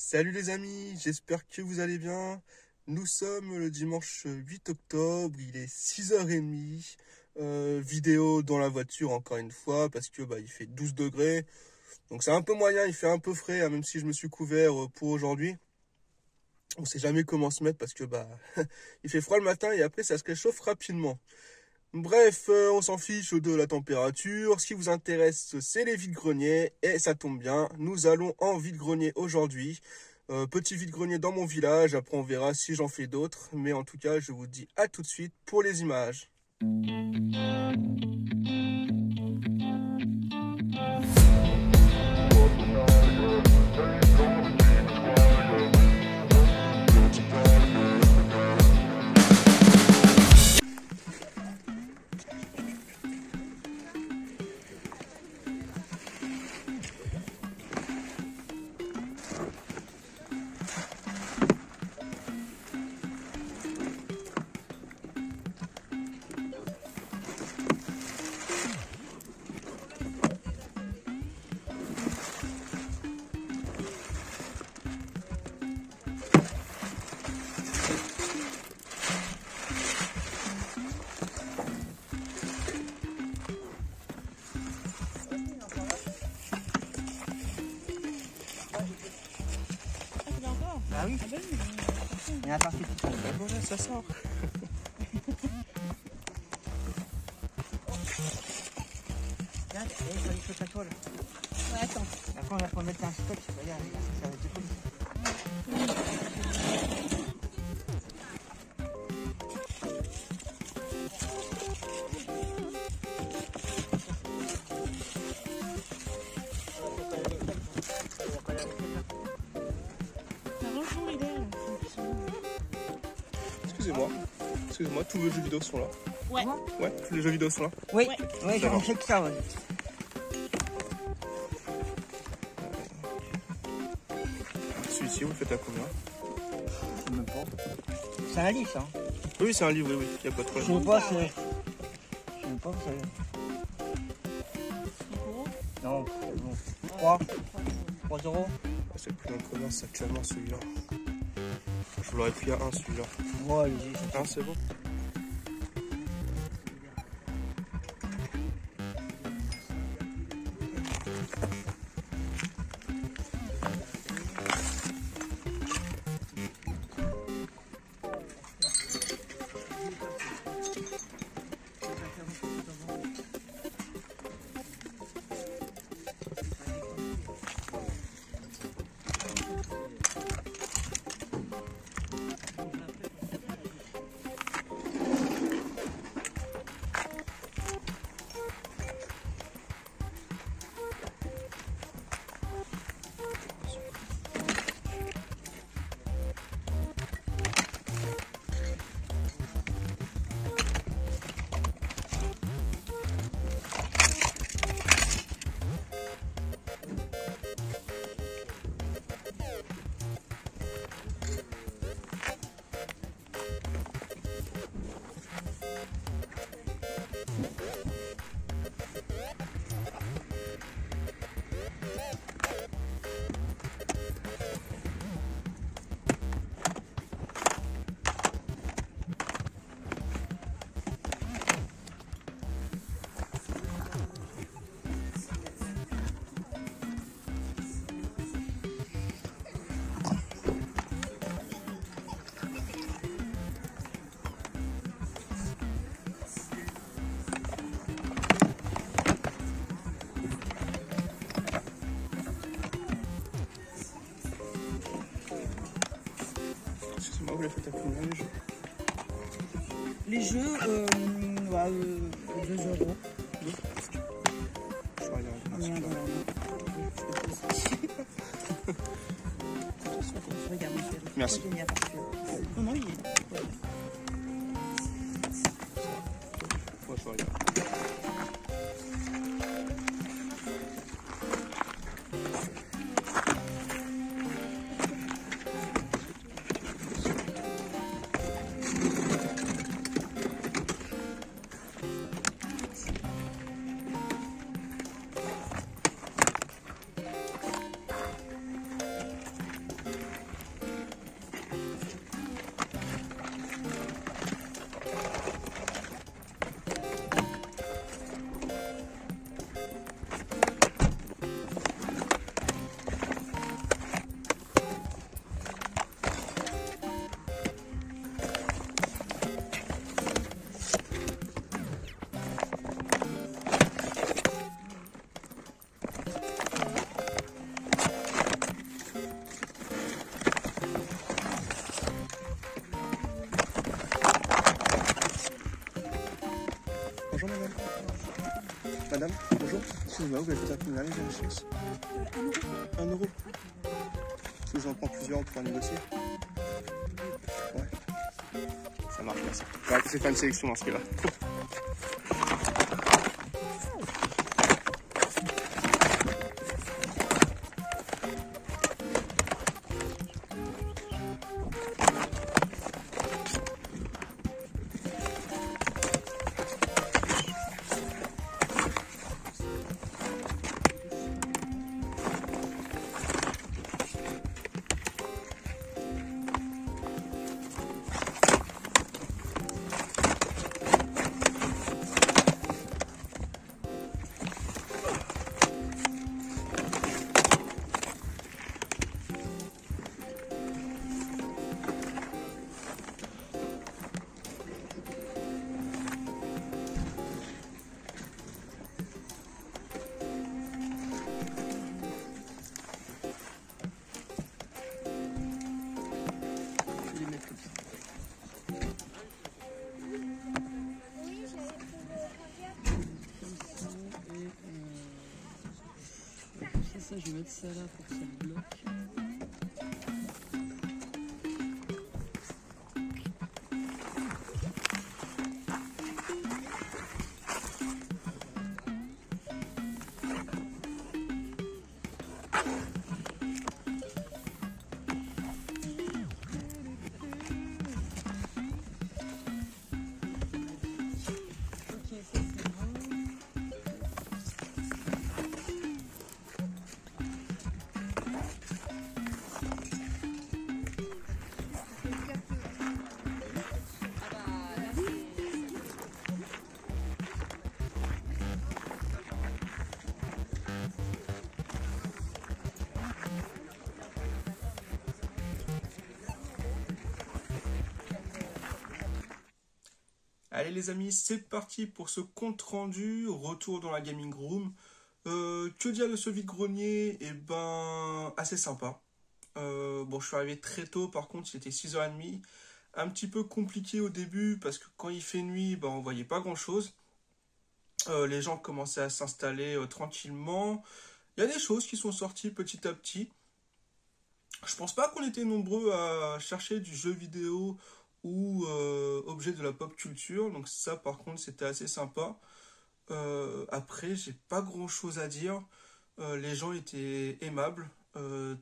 Salut les amis, j'espère que vous allez bien. Nous sommes le dimanche 8 octobre, il est 6h30. Vidéo dans la voiture encore une fois parce que il fait 12 degrés. Donc c'est un peu moyen, il fait un peu frais, hein, même si je me suis couvert pour aujourd'hui. On sait jamais comment se mettre parce que il fait froid le matin et après ça se réchauffe rapidement. Bref, on s'en fiche de la température. Ce qui vous intéresse, c'est les vide-greniers. Et ça tombe bien, nous allons en vide-grenier aujourd'hui. Petit vide-grenier dans mon village. Après, on verra si j'en fais d'autres. Mais en tout cas, je vous dis à tout de suite pour les images. Ah oui. Il y a un parti tout seul. Voilà, ça sort. Regarde, il faut aller sur ta toile. Ouais, attends. Après, on va pouvoir mettre un scotch. Regarde, ça va être cool. Excusez-moi, tous les jeux vidéo sont là. Ouais. Ouais, tous les jeux vidéo sont là. Oui, Ouais. oui, j'en sais que ça, ouais. Celui-ci, vous le faites à combien? Je sais même pas. C'est un livre, ça. Hein. Oui, c'est un livre, oui, il n'y a pas de Je problème. sais pas, c'est... Je sais pas, c'est... Non, bon. 3 €. C'est le plus en commerce actuellement celui-là. Je vous l'aurais pris à 1 celui-là. Ouais, allez-y. 1 c'est bon. Excusez-moi, vous l'avez fait à combien les jeux? Les jeux, 2 €. Je vais regarder. Rien dans la main. Regarde, mon chéri. Merci. Pourquoi j'ai mis à part celui-là? Non, non, il est. Ouais, je vais regarder. Excusez-moi, vous pouvez faire combien les Genesis? 1 euro. Si j'en prends plusieurs, on pourra négocier. Ouais. Ça marche, merci. Ouais, c'est pas une sélection dans ce cas-là. Ça, je vais mettre ça là pour que ça bloque. Allez les amis, c'est parti pour ce compte rendu, retour dans la gaming room. Que dire de ce vide-grenier? Eh ben, assez sympa. Bon, je suis arrivé très tôt, par contre, il était 6h30. Un petit peu compliqué au début, parce que quand il fait nuit, ben, on voyait pas grand-chose. Les gens commençaient à s'installer tranquillement. Il y a des choses qui sont sorties petit à petit. Je pense pas qu'on était nombreux à chercher du jeu vidéo ou objet de la pop culture, donc ça par contre c'était assez sympa. Après j'ai pas grand chose à dire. Les gens étaient aimables,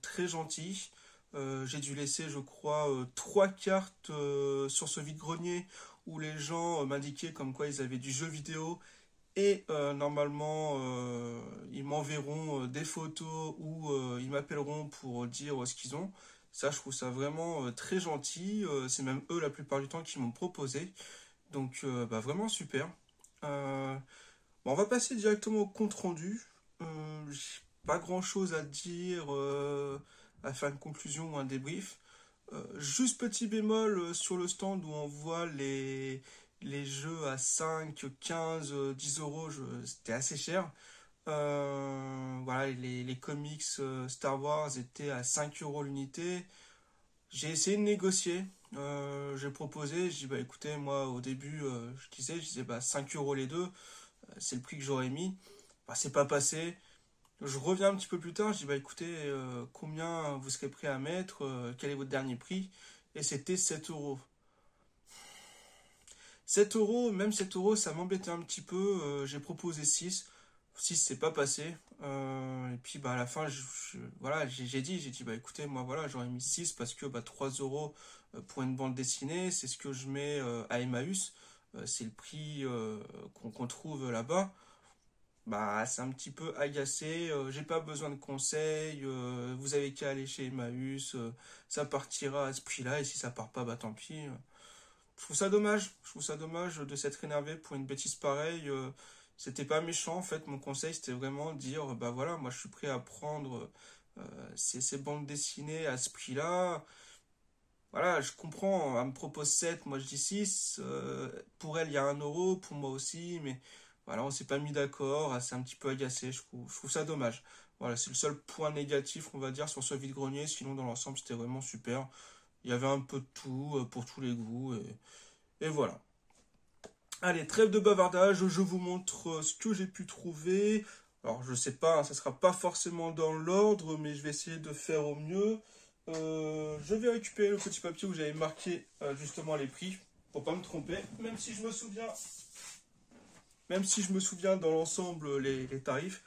très gentils. J'ai dû laisser je crois 3 cartes sur ce vide-grenier où les gens m'indiquaient comme quoi ils avaient du jeu vidéo et normalement ils m'enverront des photos ou ils m'appelleront pour dire ce qu'ils ont. Ça, je trouve ça vraiment très gentil. C'est même eux la plupart du temps qui m'ont proposé. Donc, bah, vraiment super. Bon, on va passer directement au compte rendu. J'ai pas grand chose à dire, à faire une conclusion ou un débrief. Juste petit bémol sur le stand où on voit les jeux à 5, 15, 10 euros, c'était assez cher. Voilà, les comics Star Wars étaient à 5 euros l'unité. J'ai essayé de négocier. J'ai proposé, j'ai dit bah écoutez, moi au début je disais bah 5 euros les deux, c'est le prix que j'aurais mis. Bah, c'est pas passé. Je reviens un petit peu plus tard, je dis bah écoutez, combien vous serez prêt à mettre, quel est votre dernier prix? Et c'était 7 euros. 7 euros, même 7 euros, ça m'embêtait un petit peu. J'ai proposé 6. 6, c'est pas passé. Et puis bah, à la fin, voilà, j'ai dit, bah écoutez, moi voilà, j'aurais mis 6 parce que bah, 3 euros pour une bande dessinée, c'est ce que je mets à Emmaüs. C'est le prix qu'on trouve là-bas. Bah, c'est un petit peu agacé. J'ai pas besoin de conseils. Vous avez qu'à aller chez Emmaüs. Ça partira à ce prix-là. Et si ça part pas, bah tant pis. Je trouve ça dommage. Je trouve ça dommage de s'être énervé pour une bêtise pareille. C'était pas méchant en fait. Mon conseil c'était vraiment de dire bah voilà, moi je suis prêt à prendre ces bandes dessinées à ce prix-là. Voilà, je comprends. Elle me propose 7, moi je dis 6. Pour elle, il y a 1 euro, pour moi aussi. Mais voilà, on s'est pas mis d'accord. C'est un petit peu agacé. Je trouve ça dommage. Voilà, c'est le seul point négatif, on va dire, sur ce vide-grenier. Sinon, dans l'ensemble, c'était vraiment super. Il y avait un peu de tout pour tous les goûts. Et voilà. Allez, trêve de bavardage, je vous montre ce que j'ai pu trouver. Alors je sais pas, hein, ça sera pas forcément dans l'ordre, mais je vais essayer de faire au mieux. Je vais récupérer le petit papier où j'avais marqué justement les prix, pour pas me tromper, même si je me souviens dans l'ensemble les tarifs,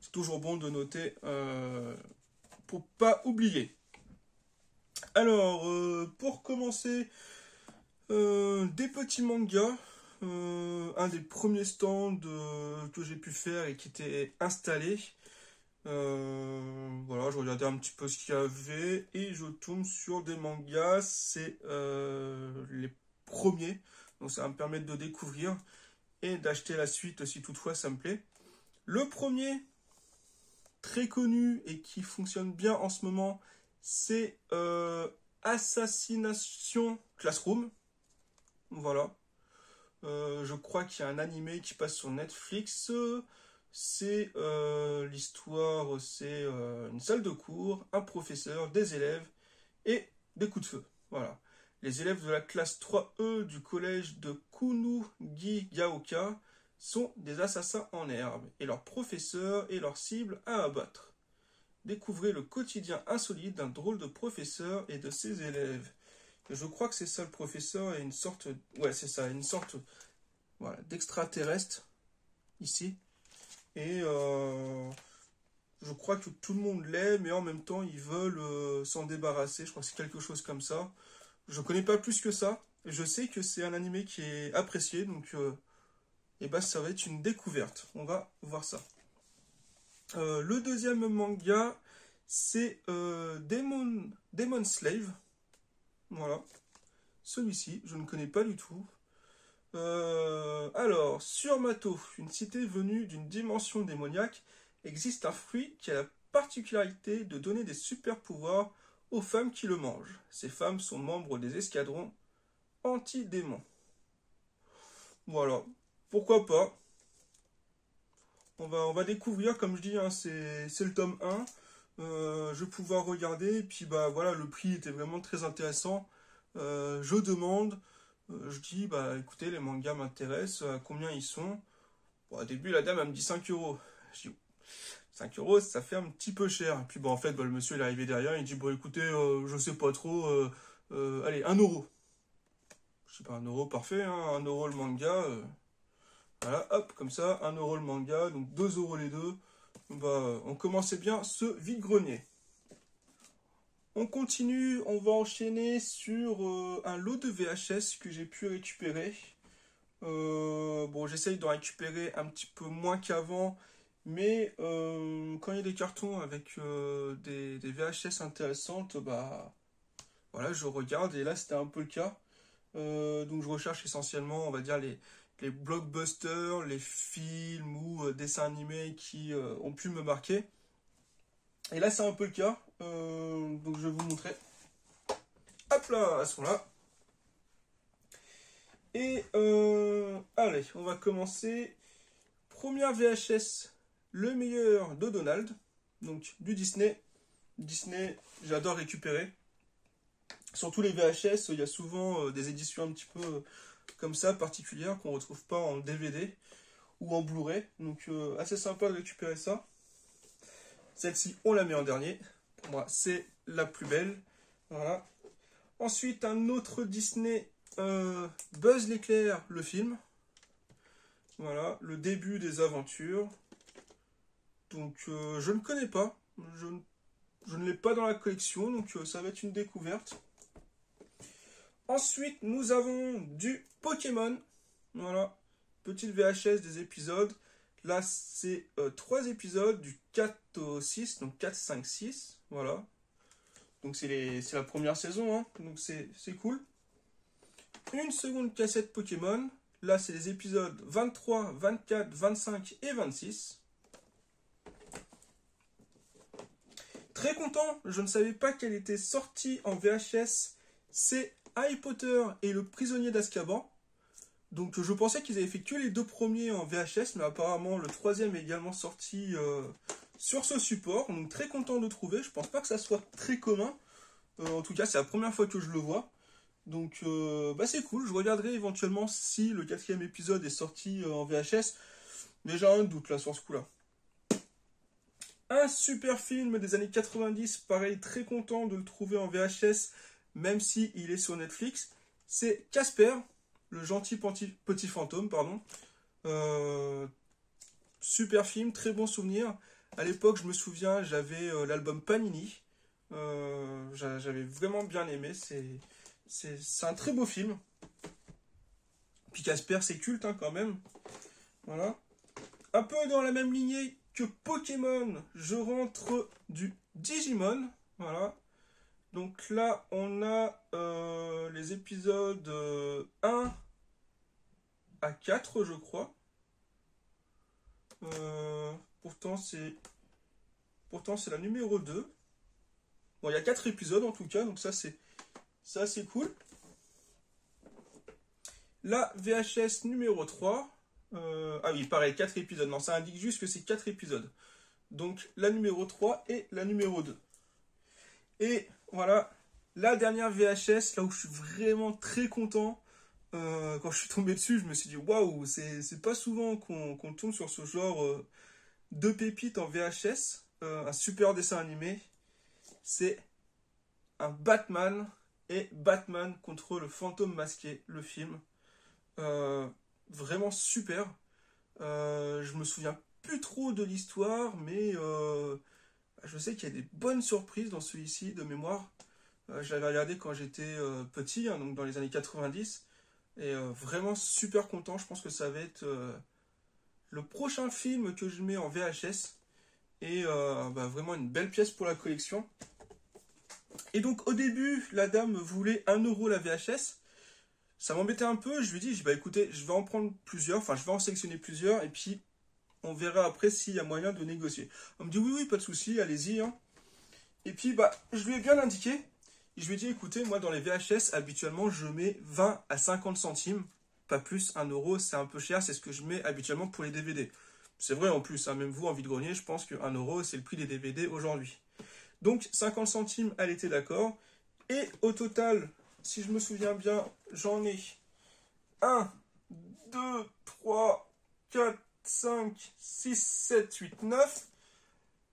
c'est toujours bon de noter pour pas oublier. Alors, pour commencer, des petits mangas. Un des premiers stands que j'ai pu faire et qui était installé. Voilà, je regardais un petit peu ce qu'il y avait et je tombe sur des mangas. C'est les premiers, donc ça va me permettre de découvrir et d'acheter la suite si toutefois ça me plaît. Le premier, très connu et qui fonctionne bien en ce moment, c'est Assassination Classroom. Voilà. Je crois qu'il y a un animé qui passe sur Netflix. C'est l'histoire, c'est une salle de cours, un professeur, des élèves et des coups de feu. Voilà. Les élèves de la classe 3E du collège de Kunugigaoka sont des assassins en herbe et leur professeur est leur cible à abattre. Découvrez le quotidien insolite d'un drôle de professeur et de ses élèves. Je crois que c'est ça le professeur et une sorte... Ouais, c'est ça, une sorte voilà, d'extraterrestre ici. Et je crois que tout le monde l'est, mais en même temps, ils veulent s'en débarrasser. Je crois que c'est quelque chose comme ça. Je connais pas plus que ça. Je sais que c'est un animé qui est apprécié, donc et ben, ça va être une découverte. On va voir ça. Le deuxième manga, c'est Demon Slave. Voilà. Celui-ci, je ne connais pas du tout. Alors, sur Mato, une cité venue d'une dimension démoniaque, existe un fruit qui a la particularité de donner des super pouvoirs aux femmes qui le mangent. Ces femmes sont membres des escadrons anti-démons. Voilà, pourquoi pas. On va découvrir, comme je dis, hein, c'est le tome 1. Je vais pouvoir regarder, et puis bah voilà, le prix était vraiment très intéressant. Je demande, je dis, bah écoutez, les mangas m'intéressent, à combien ils sont? Bon, au début, la dame, elle me dit 5 euros. Je dis, 5 euros, ça fait un petit peu cher. Et puis bon, en fait, bah, le monsieur, il est arrivé derrière, il dit, bon écoutez, je sais pas trop, allez, 1 euro. Je sais pas, 1 euro, parfait, hein, 1 euro le manga. Voilà, hop, comme ça, 1 euro le manga, donc 2 euros les deux. Bah, on commençait bien ce vide-grenier. On continue, on va enchaîner sur un lot de VHS que j'ai pu récupérer. Bon, j'essaye d'en récupérer un petit peu moins qu'avant, mais quand il y a des cartons avec des VHS intéressantes, bah voilà, je regarde et là c'était un peu le cas. Donc je recherche essentiellement, on va dire, les blockbusters, les films ou dessins animés qui ont pu me marquer. Et là c'est un peu le cas, donc je vais vous montrer. Hop là, elles sont là. Et allez, on va commencer. Première VHS, le meilleur de Donald, donc du Disney. Disney, j'adore récupérer. Surtout les VHS, il y a souvent des éditions un petit peu comme ça, particulières, qu'on ne retrouve pas en DVD ou en Blu-ray. Donc assez sympa de récupérer ça. Celle-ci, on la met en dernier. Pour moi, c'est la plus belle. Voilà. Ensuite, un autre Disney, Buzz l'éclair, le film. Voilà, le début des aventures. Donc, je ne connais pas. Je ne l'ai pas dans la collection, donc ça va être une découverte. Ensuite, nous avons du Pokémon. Voilà, petite VHS des épisodes. Là, c'est 3 épisodes du 4 au 6, donc 4, 5, 6. Voilà. Donc, c'est la première saison, hein, donc c'est cool. Une seconde cassette Pokémon. Là, c'est les épisodes 23, 24, 25 et 26. Très content, je ne savais pas qu'elle était sortie en VHS. C'est Harry Potter et le prisonnier d'Azkaban. Donc je pensais qu'ils avaient fait que les 2 premiers en VHS, mais apparemment le 3e est également sorti sur ce support. Donc très content de le trouver, je pense pas que ça soit très commun. En tout cas, c'est la première fois que je le vois. Donc bah c'est cool, je regarderai éventuellement si le 4e épisode est sorti en VHS. Mais j'ai un doute là sur ce coup-là. Un super film des années 90, pareil, très content de le trouver en VHS, même si il est sur Netflix. C'est Casper, le gentil petit fantôme, pardon. Super film, très bon souvenir. À l'époque, je me souviens, j'avais l'album Panini. J'avais vraiment bien aimé. C'est un très beau film. Puis Casper, c'est culte hein, quand même. Voilà. Un peu dans la même lignée que Pokémon, je rentre du Digimon. Voilà. Donc là, on a les épisodes 1 à 4, je crois. Pourtant, c'est la numéro 2. Bon, il y a 4 épisodes en tout cas, donc ça, c'est cool. La VHS numéro 3. Ah oui, pareil, 4 épisodes. Non, ça indique juste que c'est 4 épisodes. Donc, la numéro 3 et la numéro 2. Et voilà, la dernière VHS, là où je suis vraiment très content. Quand je suis tombé dessus, je me suis dit, waouh, c'est pas souvent qu'on tombe sur ce genre de pépites en VHS. Un super dessin animé. C'est un Batman et Batman contre le fantôme masqué, le film. Vraiment super. Je me souviens plus trop de l'histoire, mais je sais qu'il y a des bonnes surprises dans celui-ci de mémoire. Je l'avais regardé quand j'étais petit, hein, donc dans les années 90. Et vraiment super content. Je pense que ça va être le prochain film que je mets en VHS. Et vraiment une belle pièce pour la collection. Et donc au début, la dame voulait 1 euro la VHS. Ça m'embêtait un peu. Je lui ai dit, bah écoutez, je vais en prendre plusieurs. Enfin, je vais en sélectionner plusieurs. Et puis, on verra après s'il y a moyen de négocier. On me dit, oui, pas de souci, allez-y. Hein. Et puis, je lui ai bien indiqué. Je lui ai dit, écoutez, moi, dans les VHS, habituellement, je mets 20 à 50 centimes. Pas plus, 1 euro, c'est un peu cher. C'est ce que je mets habituellement pour les DVD. C'est vrai en plus, hein, même vous, en vide-grenier, je pense que 1 euro, c'est le prix des DVD aujourd'hui. Donc, 50 centimes, elle était d'accord. Et au total, si je me souviens bien, j'en ai 1, 2, 3, 4, 5, 6, 7, 8, 9.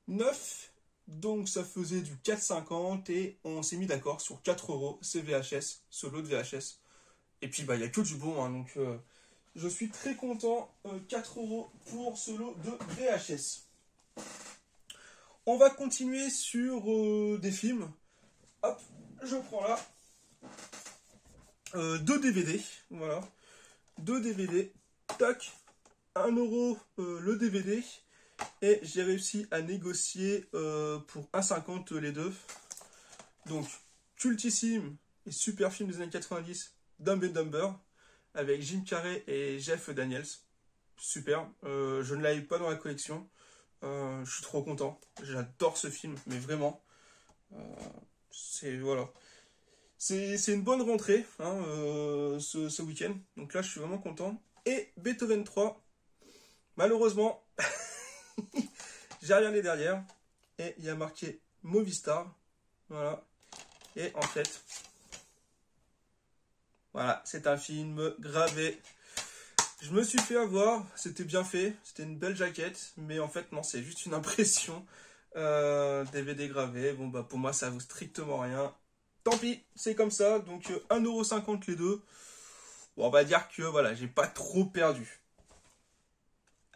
9. Donc ça faisait du 4,50 et on s'est mis d'accord sur 4 euros, c'est VHS, ce lot de VHS. Et puis il n'y a que du bon, hein, donc je suis très content, 4 euros pour ce lot de VHS. On va continuer sur des films. Hop, je prends là 2 DVD, voilà. 2 DVD, tac, 1 euro le DVD. Et j'ai réussi à négocier pour 1,50 les deux. Donc, cultissime et super film des années 90, Dumb and Dumber, avec Jim Carrey et Jeff Daniels. Super. Je ne l'avais pas dans la collection. Je suis trop content. J'adore ce film, mais vraiment. Voilà. C'est une bonne rentrée hein, ce week-end. Donc là, je suis vraiment content. Et Beethoven 3, malheureusement... J'ai regardé derrière et il y a marqué Movistar. Voilà. Et en fait, voilà, c'est un film gravé. Je me suis fait avoir, c'était bien fait, c'était une belle jaquette, mais en fait non, c'est juste une impression DVD gravé. Bon bah pour moi ça vaut strictement rien. Tant pis, c'est comme ça. Donc 1,50 € les deux. Bon, on va dire que voilà, j'ai pas trop perdu.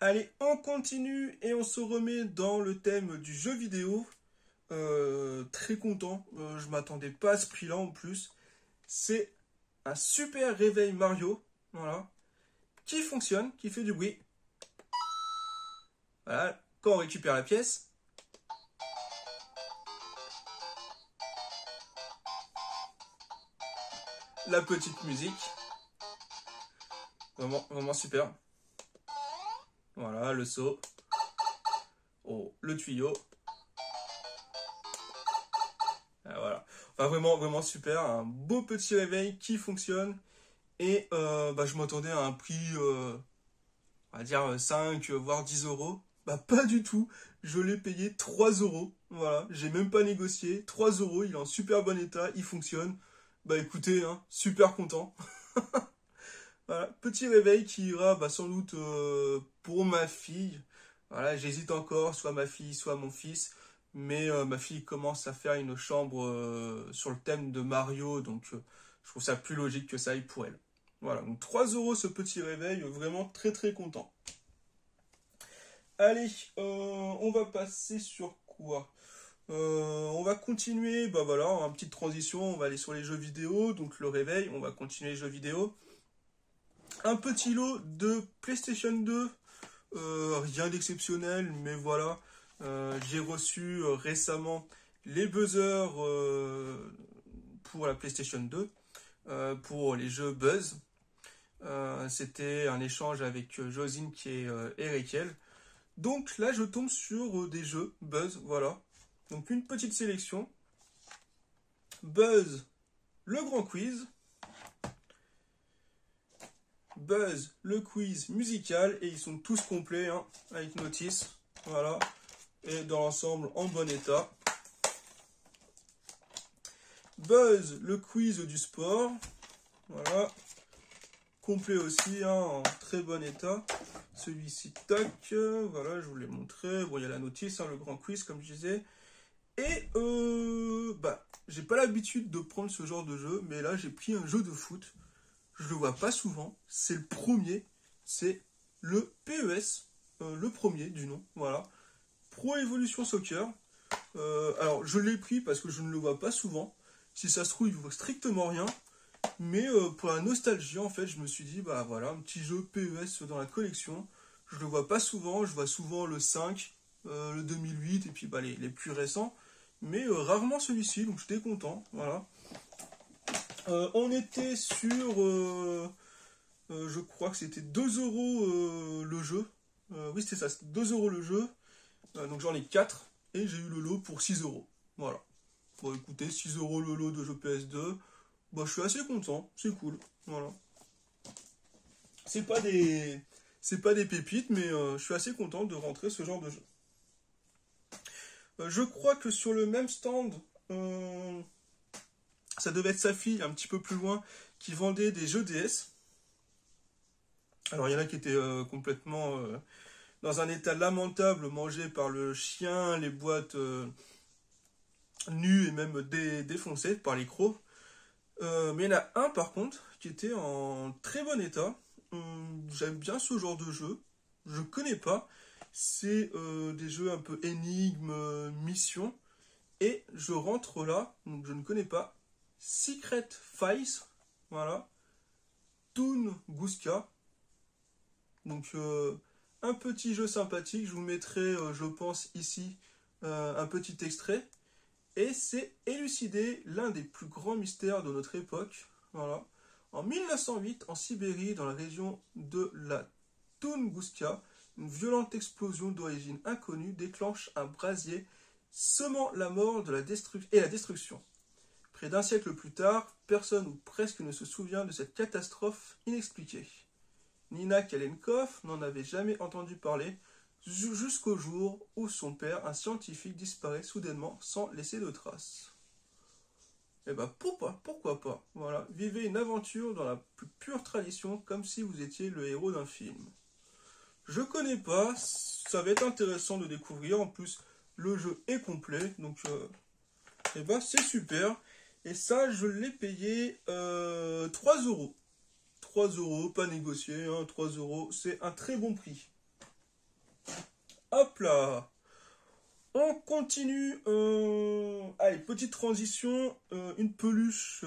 Allez, on continue et on se remet dans le thème du jeu vidéo. Très content, je m'attendais pas à ce prix-là en plus. C'est un super réveil Mario, voilà, qui fonctionne, qui fait du bruit. Voilà, quand on récupère la pièce. La petite musique. Vraiment, vraiment super. Voilà, le seau. Oh, le tuyau. Ah, voilà. Enfin, vraiment, vraiment super. Un beau petit réveil qui fonctionne. Et je m'attendais à un prix, on va dire 5, voire 10 euros. Bah, pas du tout. Je l'ai payé 3 euros. Voilà, j'ai même pas négocié. 3 euros, il est en super bon état, il fonctionne. Bah écoutez, hein, super content. Voilà, petit réveil qui ira sans doute pour ma fille. Voilà, j'hésite encore, soit ma fille, soit mon fils. Mais ma fille commence à faire une chambre sur le thème de Mario, donc je trouve ça plus logique que ça aille pour elle. Voilà, donc 3 euros ce petit réveil, vraiment très très content. Allez, on va passer sur quoi? On va continuer, bah voilà, une petite transition, on va aller sur les jeux vidéo, donc le réveil, on va continuer les jeux vidéo. Un petit lot de PlayStation 2, rien d'exceptionnel, mais voilà, j'ai reçu récemment les buzzers pour la PlayStation 2, pour les jeux Buzz. C'était un échange avec Josine qui est Erikel. Donc là, je tombe sur des jeux Buzz, voilà. Donc une petite sélection. Buzz, le grand quiz. Buzz, le quiz musical. Et ils sont tous complets, hein, avec notice. Voilà. Et dans l'ensemble, en bon état. Buzz, le quiz du sport. Voilà. Complet aussi, hein, en très bon état. Celui-ci, tac, voilà, je vous l'ai montré. Bon, il y a la notice, hein, le grand quiz, comme je disais. Et, bah, j'ai pas l'habitude de prendre ce genre de jeu, mais là, j'ai pris un jeu de foot. Je le vois pas souvent. C'est le premier. C'est le PES, le premier du nom, voilà. Pro Evolution Soccer. Alors, je l'ai pris parce que je ne le vois pas souvent. Si ça se trouve, il vaut strictement rien. Mais pour la nostalgie, en fait, je me suis dit, bah voilà, un petit jeu PES dans la collection. Je le vois pas souvent, je vois souvent le 5, le 2008, et puis bah, les plus récents. Mais rarement celui-ci, donc j'étais content, voilà. On était sur, je crois que c'était 2 euros le jeu. Oui, c'était ça, c'était 2 euros le jeu. Donc j'en ai 4, et j'ai eu le lot pour 6 euros. Voilà. Bon, écoutez, 6 euros le lot de jeu PS2. Bah, je suis assez content, c'est cool, voilà. C'est pas des pépites, mais je suis assez content de rentrer ce genre de jeu. Je crois que sur le même stand, ça devait être sa fille, un petit peu plus loin, qui vendait des jeux DS. Alors il y en a qui étaient complètement dans un état lamentable, mangés par le chien, les boîtes nues et même défoncées par les crocs. Mais il y en a un par contre qui était en très bon état. J'aime bien ce genre de jeu. Je connais pas. C'est des jeux un peu énigmes, mission. Et je rentre là, donc je ne connais pas. Secret Files. Voilà. Tunguska. Donc un petit jeu sympathique. Je vous mettrai, je pense, ici un petit extrait. Et c'est élucider l'un des plus grands mystères de notre époque. Voilà. En 1908, en Sibérie, dans la région de la Tunguska, une violente explosion d'origine inconnue déclenche un brasier, semant la mort et la destruction. Près d'un siècle plus tard, personne ou presque ne se souvient de cette catastrophe inexpliquée. Nina Kalenkov n'en avait jamais entendu parler, jusqu'au jour où son père, un scientifique, disparaît soudainement sans laisser de traces. Et bah pourquoi pas, voilà, vivez une aventure dans la plus pure tradition, comme si vous étiez le héros d'un film. Je connais pas, ça va être intéressant de découvrir, en plus le jeu est complet, donc et bah c'est super. Et ça je l'ai payé 3 euros. 3 euros, pas négocié, hein, 3 euros, c'est un très bon prix. Hop là! On continue. Allez, petite transition. Une peluche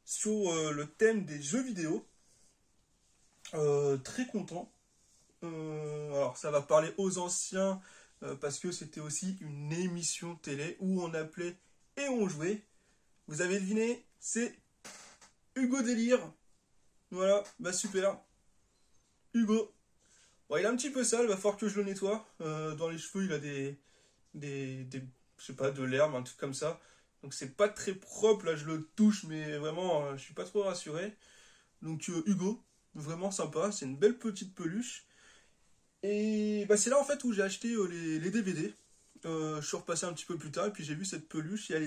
sur le thème des jeux vidéo. Très content. Alors, ça va parler aux anciens parce que c'était aussi une émission télé où on appelait et on jouait. Vous avez deviné, c'est Hugo Délire. Voilà, bah super. Hugo. Bon, il est un petit peu sale, va falloir que je le nettoie. Dans les cheveux, il a je sais pas, de l'herbe, un truc comme ça. Donc c'est pas très propre, là je le touche, mais vraiment, je suis pas trop rassuré. Donc Hugo, vraiment sympa, c'est une belle petite peluche. Et bah, c'est là en fait où j'ai acheté les DVD. Je suis repassé un petit peu plus tard, et puis j'ai vu cette peluche, et elle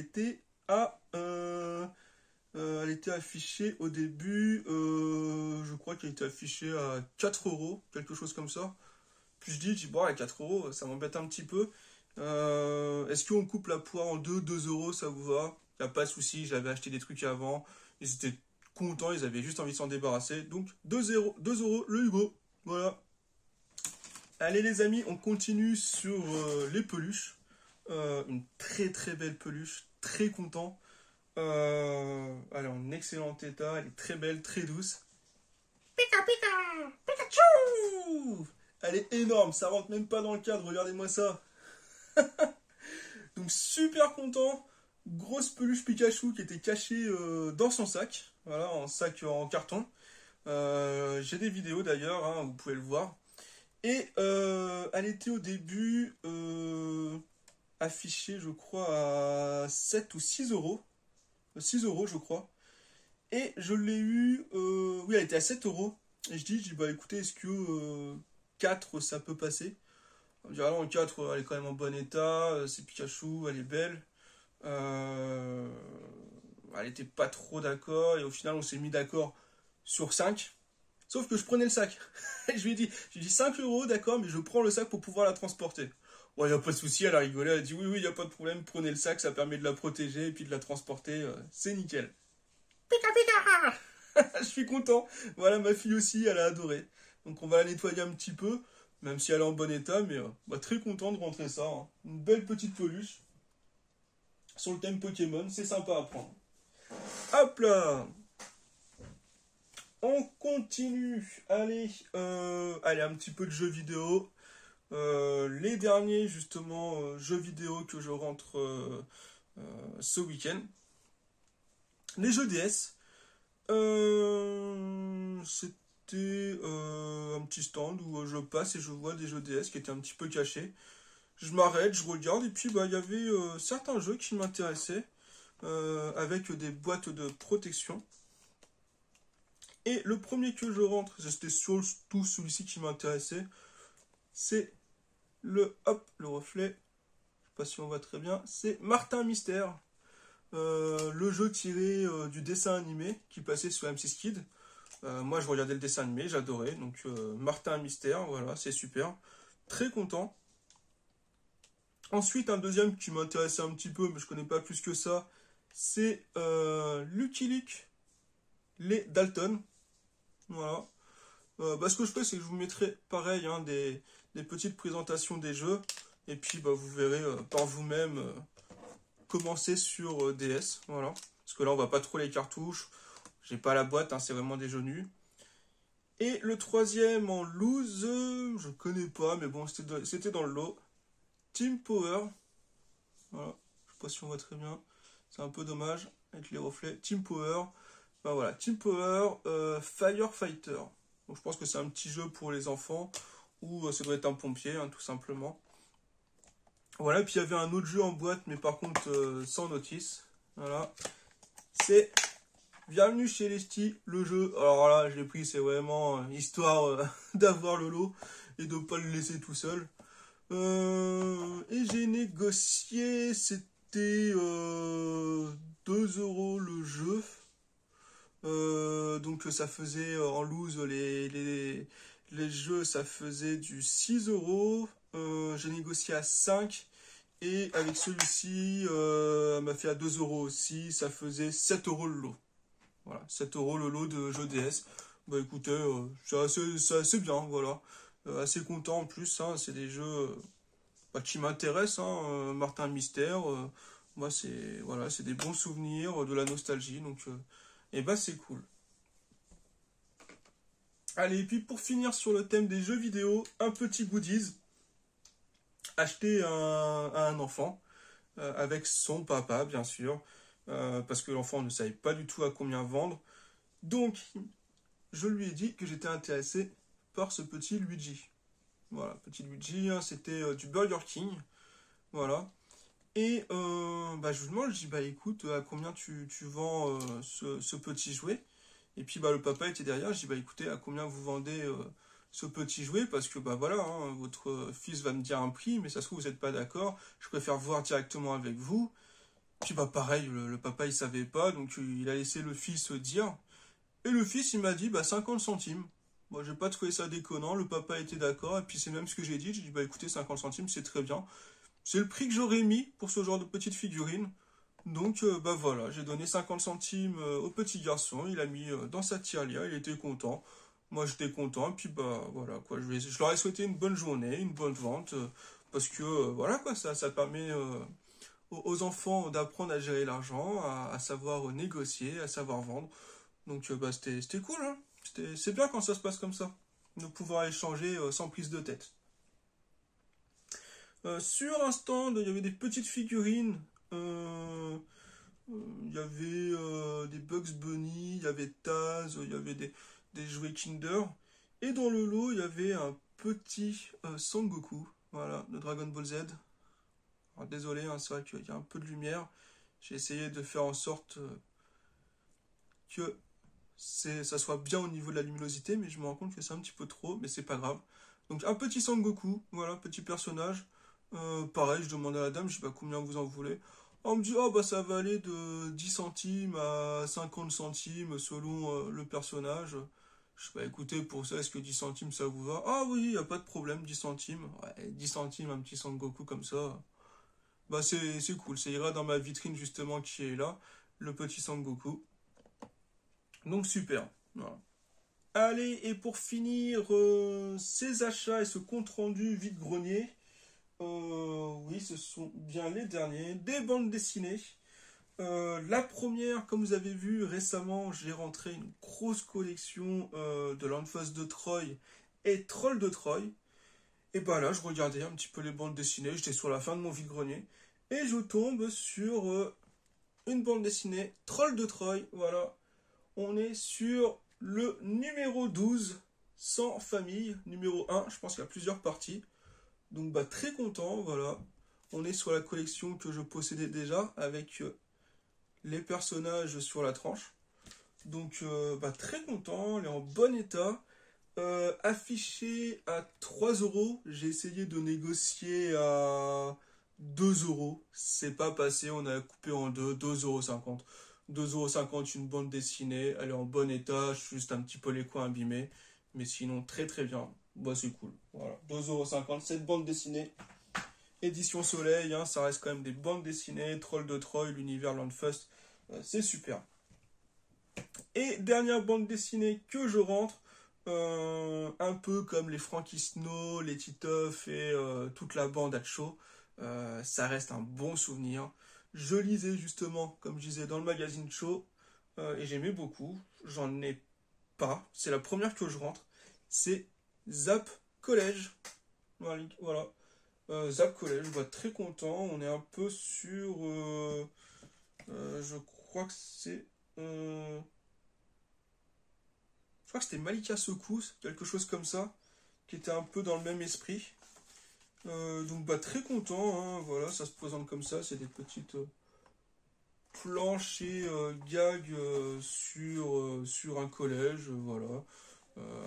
était affichée au début, je crois qu'elle était affichée à 4 euros, quelque chose comme ça. Puis je dis bon, à 4 euros, ça m'embête un petit peu. Est-ce qu'on coupe la poire en 2 euros, ça vous va? Y a pas de souci, j'avais acheté des trucs avant. Ils étaient contents, ils avaient juste envie de s'en débarrasser. Donc 2 euros le Hugo. Voilà. Allez les amis, on continue sur les peluches. Une très très belle peluche, très content. Elle est en excellent état, elle est très belle, très douce. Pika pika, Pikachu! Elle est énorme, ça rentre même pas dans le cadre, regardez-moi ça. Donc super content. Grosse peluche Pikachu qui était cachée dans son sac. Voilà, en sac en carton. J'ai des vidéos d'ailleurs, hein, vous pouvez le voir. Et elle était au début affichée, je crois, à 7 ou 6 euros. 6 euros, je crois. Et je l'ai eu... oui, elle était à 7 euros. Et je dis bah écoutez, est-ce que 4, ça peut passer? On dirait en 4, elle est quand même en bon état. C'est Pikachu, elle est belle. Elle était pas trop d'accord. Et au final, on s'est mis d'accord sur 5. Sauf que je prenais le sac. Je lui ai dit 5 euros, d'accord, mais je prends le sac pour pouvoir la transporter. Ouais, y a pas de souci, elle a rigolé, elle a dit oui, y a pas de problème, prenez le sac, ça permet de la protéger et puis de la transporter, c'est nickel. Pika pika! Je suis content. Voilà, ma fille aussi, elle a adoré. Donc on va la nettoyer un petit peu, même si elle est en bon état, mais très content de rentrer ça. Hein. Une belle petite peluche. Sur le thème Pokémon, c'est sympa à prendre. Hop là! On continue. Allez, un petit peu de jeux vidéo. Les derniers, justement, jeux vidéo que je rentre ce week-end. Les jeux DS. C'était un petit stand où je passe et je vois des jeux DS qui étaient un petit peu cachés. Je m'arrête, je regarde, et puis il y avait certains jeux qui m'intéressaient, avec des boîtes de protection. Et le premier que je rentre, c'était surtout celui-ci qui m'intéressait, c'est le reflet, je sais pas si on voit très bien, c'est Martin Mystère, le jeu tiré du dessin animé qui passait sur M6 Kids. Moi je regardais le dessin animé, j'adorais, donc Martin Mystère, voilà, c'est super, très content. Ensuite, un deuxième qui m'intéressait un petit peu, mais je connais pas plus que ça, c'est Lucky Luke, les Dalton. Voilà. Ce que je fais, c'est que je vous mettrai pareil hein, des petites présentations des jeux. Et puis vous verrez par vous-même comment c'est sur DS. Voilà. Parce que là, on voit pas trop les cartouches. J'ai pas la boîte, hein, c'est vraiment des jeux nus. Et le troisième en loose, je connais pas, mais bon, c'était dans le lot. Team Power. Voilà. Je sais pas si on voit très bien. C'est un peu dommage avec les reflets. Team Power. Voilà, Team Power Firefighter. Donc je pense que c'est un petit jeu pour les enfants, ou ça doit être un pompier, hein, tout simplement. Voilà, puis il y avait un autre jeu en boîte, mais par contre sans notice. Voilà, c'est Bienvenue chez Lesty, le jeu. Alors là, je l'ai pris, c'est vraiment histoire d'avoir le lot et de ne pas le laisser tout seul. Et j'ai négocié, c'était 2 euros le jeu. Donc ça faisait en loose les jeux, ça faisait du 6 euros. J'ai négocié à 5 et avec celui-ci elle m'a fait à 2 euros aussi, ça faisait 7 euros le lot. Voilà, 7 euros le lot de jeux DS. Bah écoutez, c'est assez bien, voilà. Assez content en plus, hein, c'est des jeux qui m'intéressent, hein, Martin Mystère. Moi c'est voilà, c'est des bons souvenirs, de la nostalgie, donc c'est cool. Allez, et puis pour finir sur le thème des jeux vidéo, un petit goodies acheté à un enfant, avec son papa bien sûr, parce que l'enfant ne savait pas du tout à combien vendre. Donc je lui ai dit que j'étais intéressé par ce petit Luigi. Voilà, petit Luigi, hein, c'était du Burger King. Voilà. Et je lui demande, je dis écoute, à combien tu vends ce petit jouet? Et puis le papa était derrière, je dis écoutez, à combien vous vendez ce petit jouet? Parce que voilà, hein, votre fils va me dire un prix, mais ça se trouve vous n'êtes pas d'accord, je préfère voir directement avec vous. Puis pareil, le papa il savait pas, donc il a laissé le fils dire. Et le fils il m'a dit 50 centimes. Moi, j'ai pas trouvé ça déconnant. Le papa était d'accord. Et puis, c'est même ce que j'ai dit. J'ai dit, bah écoutez, 50 centimes, c'est très bien. C'est le prix que j'aurais mis pour ce genre de petite figurine. Donc, bah voilà, j'ai donné 50 centimes au petit garçon. Il a mis dans sa tirelire. Il était content. Moi, j'étais content. Et puis, bah voilà, quoi. Je leur ai souhaité une bonne journée, une bonne vente. Parce que, voilà, quoi, ça permet aux enfants d'apprendre à gérer l'argent, à savoir négocier, à savoir vendre. Donc, bah, c'était cool, hein. C'est bien quand ça se passe comme ça, de pouvoir échanger sans prise de tête. Sur un stand, il y avait des petites figurines. Il y avait des Bugs Bunny, il y avait Taz, il y avait des jouets Kinder. Et dans le lot, il y avait un petit Sangoku, voilà, de Dragon Ball Z. Alors, désolé, hein, c'est vrai qu'il y a un peu de lumière. J'ai essayé de faire en sorte que ça soit bien au niveau de la luminosité, mais je me rends compte que c'est un petit peu trop, mais c'est pas grave. Donc un petit Sangoku, voilà, petit personnage. Pareil, je demandais à la dame, je sais pas combien vous en voulez. On me dit, oh bah ça va aller de 10 centimes à 50 centimes selon le personnage. Je sais pas, écoutez, pour ça, est-ce que 10 centimes ça vous va? Ah oui, y a pas de problème, 10 centimes. Ouais, 10 centimes, un petit Sangoku comme ça. Bah c'est cool, ça ira dans ma vitrine justement qui est là, le petit Sangoku. Donc super. Voilà. Allez, et pour finir ces achats et ce compte-rendu vide-grenier, oui, ce sont bien les derniers, des bandes dessinées. La première, comme vous avez vu récemment, j'ai rentré une grosse collection de l'Enfance de Troy et Troll de Troy. Et bah là, je regardais un petit peu les bandes dessinées, j'étais sur la fin de mon vide-grenier, et je tombe sur une bande dessinée Troll de Troy, voilà. On est sur le numéro 12, sans famille, numéro 1, je pense qu'il y a plusieurs parties. Donc bah très content, voilà. On est sur la collection que je possédais déjà, avec les personnages sur la tranche. Donc bah très content, elle est en bon état. Affiché à 3 euros, j'ai essayé de négocier à 2 euros. C'est pas passé, on a coupé en deux, 2,50 €. 2,50 € une bande dessinée, elle est en bon état, juste un petit peu les coins abîmés. Mais sinon, très très bien. Bah, c'est cool. Voilà, 2,50 €, cette bande dessinée. Édition Soleil, hein, ça reste quand même des bandes dessinées. Troll de Troy, l'univers Landfust, c'est super. Et dernière bande dessinée que je rentre, un peu comme les Frankie Snow, les Titeuf et toute la bande Hacho, ça reste un bon souvenir. Je lisais justement, comme je disais, dans le magazine Cho, et j'aimais beaucoup. J'en ai pas, c'est la première que je rentre. C'est Zap Collège. Voilà. Zap Collège, bah, très content. On est un peu sur... je crois que c'est... je crois que c'était Malika Secousse, quelque chose comme ça, qui était un peu dans le même esprit. Donc bah très content, hein, voilà, ça se présente comme ça, c'est des petites planches et gags sur un collège, voilà,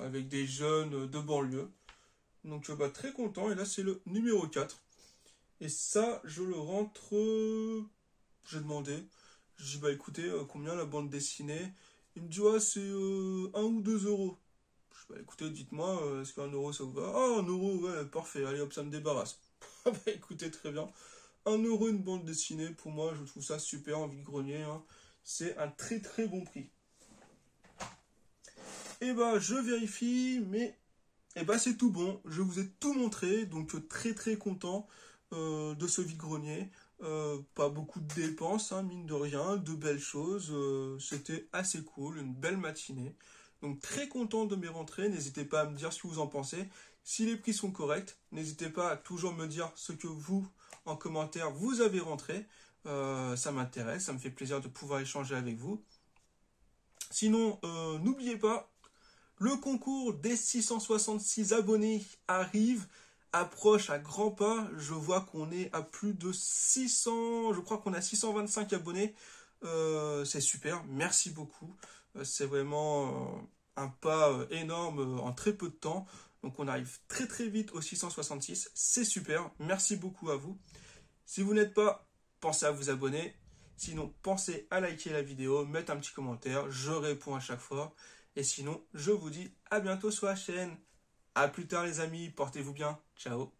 avec des jeunes de banlieue. Donc bah très content, et là c'est le numéro 4. Et ça, je le rentre... j'ai demandé, j'ai dit bah écoutez, combien la bande dessinée? Il me dit ouais, c'est 1 ou 2 euros. Je dis bah écoutez, dites-moi, est-ce qu'un euro ça vous va? Ah, 1 euro, ouais, parfait, allez hop, ça me débarrasse. Bah écoutez, très bien. 1 euro une bande dessinée, pour moi, je trouve ça super en vide-grenier, hein. C'est un très très bon prix. Et bah je vérifie, mais et bah c'est tout bon. Je vous ai tout montré, donc très très content de ce vide-grenier. Pas beaucoup de dépenses, hein, mine de rien, de belles choses. C'était assez cool, une belle matinée. Donc très content de mes rentrées. N'hésitez pas à me dire ce que vous en pensez. Si les prix sont corrects, n'hésitez pas à toujours me dire ce que vous, en commentaire, vous avez rentré. Ça m'intéresse, ça me fait plaisir de pouvoir échanger avec vous. Sinon, n'oubliez pas, le concours des 666 abonnés arrive, approche à grands pas. Je vois qu'on est à plus de 600, je crois qu'on a 625 abonnés. C'est super, merci beaucoup. C'est vraiment un pas énorme en très peu de temps. Donc on arrive très très vite aux 666. C'est super, merci beaucoup à vous. Si vous n'êtes pas, pensez à vous abonner. Sinon, pensez à liker la vidéo, mettre un petit commentaire. Je réponds à chaque fois. Et sinon, je vous dis à bientôt sur la chaîne. À plus tard les amis, portez-vous bien. Ciao.